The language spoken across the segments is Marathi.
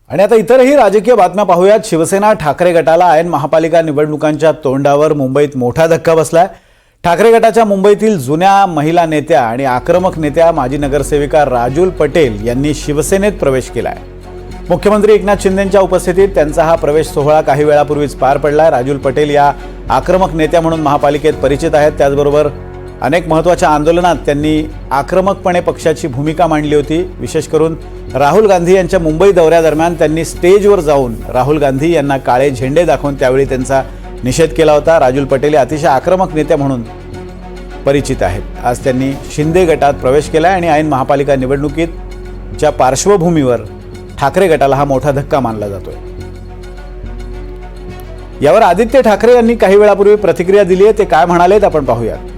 आणि आता इतरही राजकीय बातम्या पाहूयात। शिवसेना ठाकरे गटाला ऐन महापालिका निवडणुकांच्या तोंडावर मुंबईत मोठा धक्का बसलाय। ठाकरे गटाच्या मुंबईतील जुन्या महिला नेत्या आणि आक्रमक नेत्या माजी नगरसेविका राजूल पटेल यांनी शिवसेनेत प्रवेश केलाय। मुख्यमंत्री एकनाथ शिंदेंच्या उपस्थितीत त्यांचा हा प्रवेश सोहळा काही वेळापूर्वीच पार पडलाय। राजूल पटेल या आक्रमक नेत्या म्हणून महापालिकेत परिचित आहेत। त्याचबरोबर अनेक महत्त्वाच्या आंदोलनात त्यांनी आक्रमकपणे पक्षाची भूमिका मांडली होती। विशेष करून राहुल गांधी यांच्या मुंबई दौऱ्यादरम्यान त्यांनी स्टेजवर जाऊन राहुल गांधी यांना काळे झेंडे दाखवून त्यावेळी त्यांचा निषेध केला होता। राजूल पटेल अतिशय आक्रमक नेत्या म्हणून परिचित आहेत। आज त्यांनी शिंदे गटात प्रवेश केला आणि ऐन महापालिका निवडणुकीच्या पार्श्वभूमीवर ठाकरे गटाला हा मोठा धक्का मानला जातोय। यावर आदित्य ठाकरे यांनी काही वेळापूर्वी प्रतिक्रिया दिली आहे। ते काय म्हणालेत आपण पाहूयात।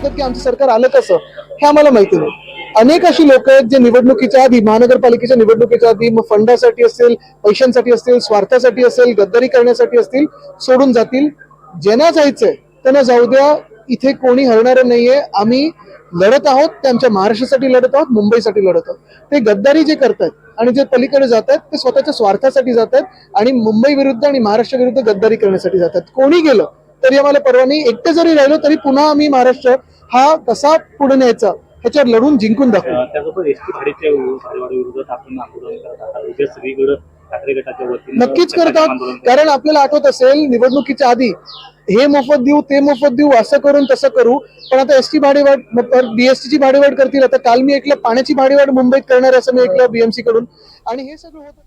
की आमचं सरकार आलं कसं हे आम्हाला माहिती नाही। अनेक अशी लोक आहेत जे निवडणुकीच्या आधी, महानगरपालिकेच्या निवडणुकीच्या आधी मग फंडासाठी असेल, पैशांसाठी असेल, स्वार्थासाठी असेल, गद्दारी करण्यासाठी असतील, सोडून जातील। ज्यांना जायचंय त्यांना जाऊ द्या, इथे कोणी हरणार नाहीये। आम्ही लढत आहोत, ते आमच्या महाराष्ट्रासाठी लढत आहोत, मुंबईसाठी लढत आहोत। ते गद्दारी जे करतात आणि जे पलीकडे जात आहेत ते स्वतःच्या स्वार्थासाठी जात आहेत आणि मुंबई विरुद्ध आणि महाराष्ट्र विरुद्ध गद्दारी करण्यासाठी जातात। कोणी गेलं तरी आम्हाला परवा नाही। एकटे जरी राहिलो तरी पुन्हा आम्ही महाराष्ट्र हा कसा पुढे न्यायचा ह्याच्यावर लढून जिंकून दाखवू। त्यासोबत एसटी भाडीच्या विरोधात आपण आंदोलन करत आहात। उद्या सगळीकडे ठाकरे गटाच्या वतीने नक्कीच करतात, कारण आपल्याला आठवत असेल निवडणुकीच्या आधी हे मोफत देऊ, ते मोफत देऊ, असं करून तसं करू। पण आता एसटी भाडेवाढ, बीएसटीची भाडेवाढ करतील। आता काल मी ऐकलं पाण्याची भाडेवाढ मुंबईत करणार असं मी ऐकलं बीएमसी कडून। आणि हे सगळं होतं